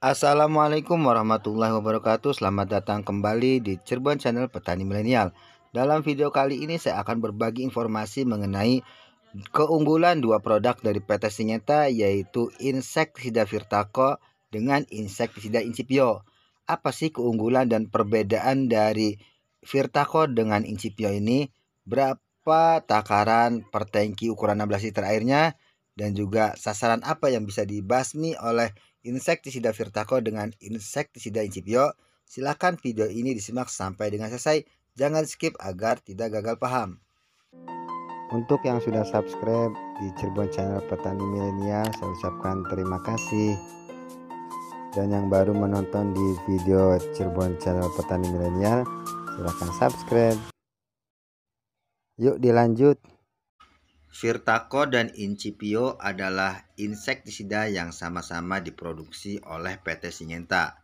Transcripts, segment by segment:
Assalamualaikum warahmatullahi wabarakatuh. Selamat datang kembali di Cirebon Channel Petani Milenial. Dalam video kali ini saya akan berbagi informasi mengenai keunggulan dua produk dari PT Syngenta, yaitu insektisida Virtaco dengan insektisida Incipio. Apa sih keunggulan dan perbedaan dari Virtaco dengan Incipio ini? Berapa takaran per tangki ukuran 16 liter airnya? Dan juga sasaran apa yang bisa dibasmi oleh insektisida Virtaco dengan insektisida Incipio? Silakan video ini disimak sampai dengan selesai. Jangan skip agar tidak gagal paham. Untuk yang sudah subscribe di Cirebon Channel Petani Milenial, saya ucapkan terima kasih. Dan yang baru menonton di video Cirebon Channel Petani Milenial, silahkan subscribe. Yuk dilanjut. Virtaco dan Incipio adalah insektisida yang sama-sama diproduksi oleh PT Syngenta.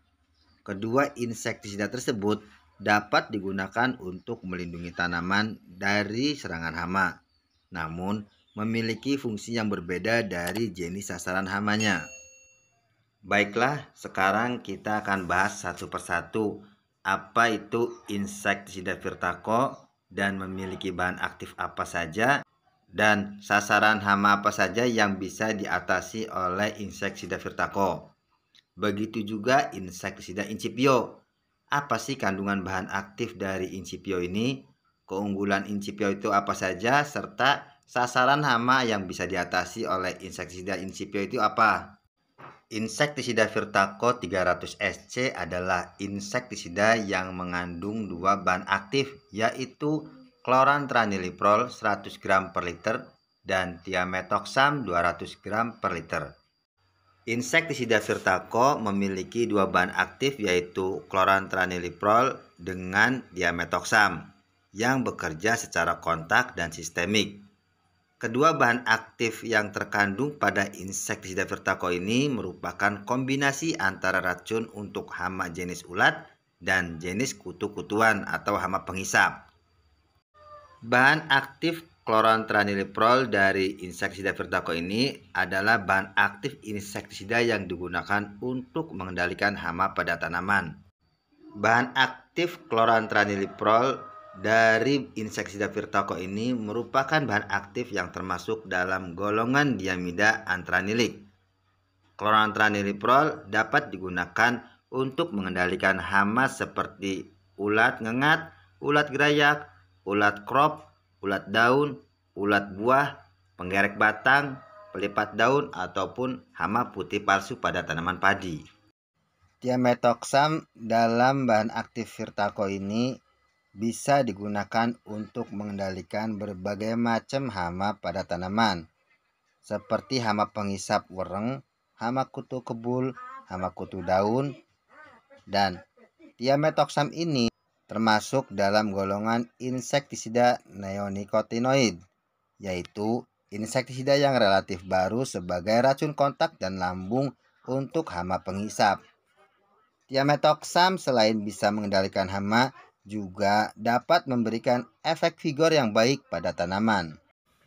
Kedua insektisida tersebut dapat digunakan untuk melindungi tanaman dari serangan hama, namun memiliki fungsi yang berbeda dari jenis sasaran hamanya. Baiklah, sekarang kita akan bahas satu persatu apa itu insektisida Virtaco dan memiliki bahan aktif apa saja, dan sasaran hama apa saja yang bisa diatasi oleh insektisida Virtaco. Begitu juga insektisida Incipio. Apa sih kandungan bahan aktif dari Incipio ini? Keunggulan Incipio itu apa saja? Serta sasaran hama yang bisa diatasi oleh insektisida Incipio itu apa? Insektisida Virtaco 300 SC adalah insektisida yang mengandung dua bahan aktif, yaitu klorantraniliprol 100 gram per liter dan thiamethoxam 200 gram per liter. Insektisida Virtaco memiliki dua bahan aktif, yaitu klorantraniliprol dengan thiamethoxam yang bekerja secara kontak dan sistemik. Kedua bahan aktif yang terkandung pada insektisida Virtaco ini merupakan kombinasi antara racun untuk hama jenis ulat dan jenis kutu-kutuan atau hama penghisap. Bahan aktif klorantraniliprol dari insektisida Virtaco ini adalah bahan aktif insektisida yang digunakan untuk mengendalikan hama pada tanaman. Bahan aktif klorantraniliprol dari insektisida Virtaco ini merupakan bahan aktif yang termasuk dalam golongan diamida antranilik. Klorantraniliprol dapat digunakan untuk mengendalikan hama seperti ulat ngengat, ulat gerayak, ulat krop, ulat daun, ulat buah, penggerek batang, pelipat daun, ataupun hama putih palsu pada tanaman padi. Thiamethoxam dalam bahan aktif Virtaco ini bisa digunakan untuk mengendalikan berbagai macam hama pada tanaman, seperti hama penghisap wereng, hama kutu kebul, hama kutu daun, dan thiamethoxam ini termasuk dalam golongan insektisida neonikotinoid, yaitu insektisida yang relatif baru sebagai racun kontak dan lambung untuk hama penghisap. Thiamethoxam selain bisa mengendalikan hama, juga dapat memberikan efek vigor yang baik pada tanaman.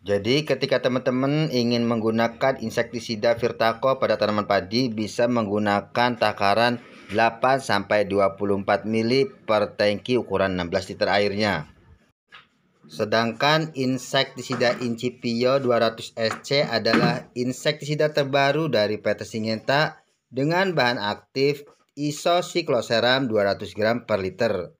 Jadi ketika teman-teman ingin menggunakan insektisida Virtaco pada tanaman padi, bisa menggunakan takaran 8-24 mili per tangki ukuran 16 liter airnya. Sedangkan insektisida Incipio 200 SC adalah insektisida terbaru dari PT Syngenta dengan bahan aktif isosikloseram 200 gram per liter.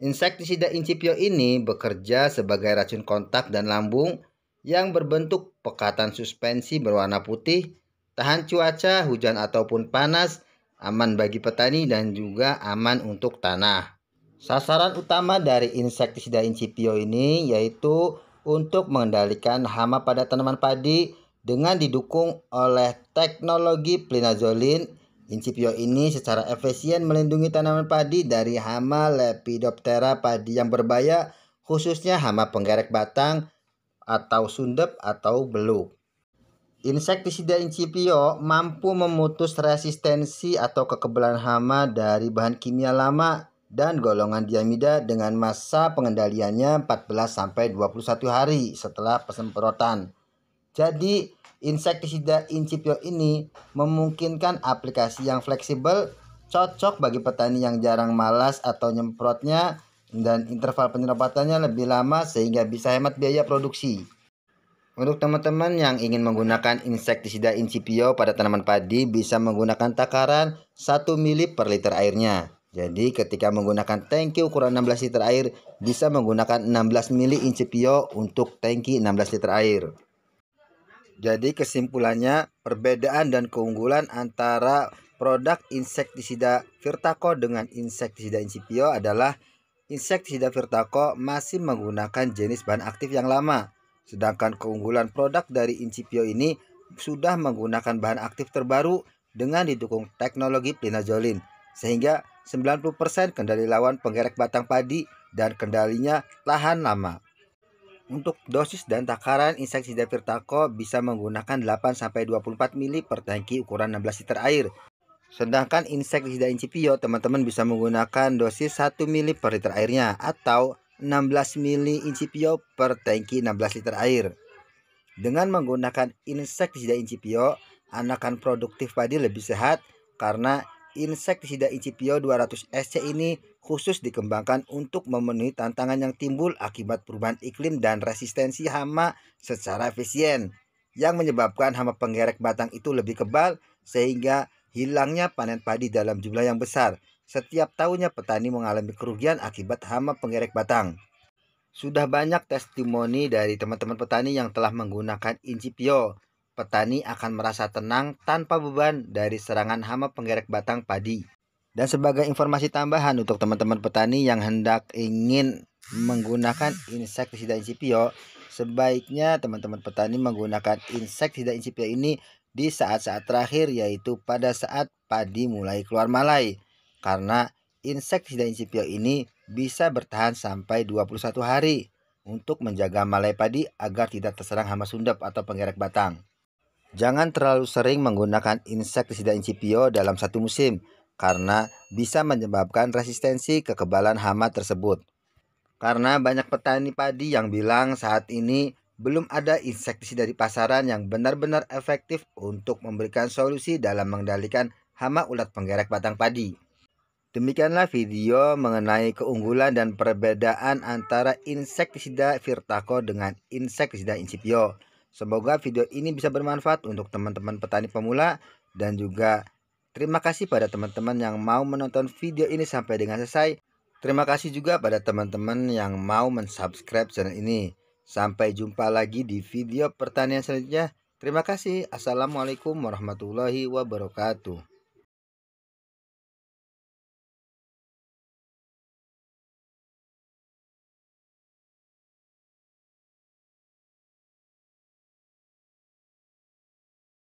Insektisida Incipio ini bekerja sebagai racun kontak dan lambung yang berbentuk pekatan suspensi berwarna putih, tahan cuaca, hujan ataupun panas, aman bagi petani dan juga aman untuk tanah. Sasaran utama dari insektisida Incipio ini yaitu untuk mengendalikan hama pada tanaman padi dengan didukung oleh teknologi plinazolin. Incipio ini secara efisien melindungi tanaman padi dari hama Lepidoptera padi yang berbahaya, khususnya hama penggerek batang atau sundep atau beluk. Insektisida Incipio mampu memutus resistensi atau kekebalan hama dari bahan kimia lama dan golongan diamida dengan masa pengendaliannya 14-21 hari setelah pesemprotan. Jadi Insektisida Incipio ini memungkinkan aplikasi yang fleksibel, cocok bagi petani yang jarang malas atau nyemprotnya, dan interval penyerobotannya lebih lama sehingga bisa hemat biaya produksi. Untuk teman-teman yang ingin menggunakan insektisida Incipio pada tanaman padi bisa menggunakan takaran 1 mili per liter airnya. Jadi ketika menggunakan tangki ukuran 16 liter air bisa menggunakan 16 mili Incipio untuk tangki 16 liter air. Jadi kesimpulannya, perbedaan dan keunggulan antara produk insektisida Virtaco dengan insektisida Incipio adalah insektisida Virtaco masih menggunakan jenis bahan aktif yang lama, sedangkan keunggulan produk dari Incipio ini sudah menggunakan bahan aktif terbaru dengan didukung teknologi Plinazolin, sehingga 90% kendali lawan penggerek batang padi dan kendalinya tahan lama. Untuk dosis dan takaran insektisida Virtaco bisa menggunakan 8-24 mili per tangki ukuran 16 liter air. Sedangkan insektisida Incipio teman-teman bisa menggunakan dosis 1 mili per liter airnya atau 16 mili Incipio per tangki 16 liter air. Dengan menggunakan insektisida Incipio, anakan produktif padi lebih sehat karena insektisida Incipio 200 SC ini khusus dikembangkan untuk memenuhi tantangan yang timbul akibat perubahan iklim dan resistensi hama secara efisien, yang menyebabkan hama penggerek batang itu lebih kebal sehingga hilangnya panen padi dalam jumlah yang besar. Setiap tahunnya petani mengalami kerugian akibat hama penggerek batang. Sudah banyak testimoni dari teman-teman petani yang telah menggunakan Incipio. Petani akan merasa tenang tanpa beban dari serangan hama penggerek batang padi. Dan sebagai informasi tambahan untuk teman-teman petani yang hendak ingin menggunakan insektisida Incipio, sebaiknya teman-teman petani menggunakan insektisida Incipio ini di saat-saat terakhir, yaitu pada saat padi mulai keluar malai. Karena insektisida Incipio ini bisa bertahan sampai 21 hari untuk menjaga malai padi agar tidak terserang hama sundep atau penggerek batang. Jangan terlalu sering menggunakan insektisida Incipio dalam satu musim karena bisa menyebabkan resistensi kekebalan hama tersebut. Karena banyak petani padi yang bilang saat ini belum ada insektisida di pasaran yang benar-benar efektif untuk memberikan solusi dalam mengendalikan hama ulat penggerek batang padi. Demikianlah video mengenai keunggulan dan perbedaan antara insektisida Virtaco dengan insektisida Incipio. Semoga video ini bisa bermanfaat untuk teman-teman petani pemula, dan juga terima kasih pada teman-teman yang mau menonton video ini sampai dengan selesai. Terima kasih juga pada teman-teman yang mau mensubscribe channel ini. Sampai jumpa lagi di video pertanian selanjutnya. Terima kasih. Assalamualaikum warahmatullahi wabarakatuh.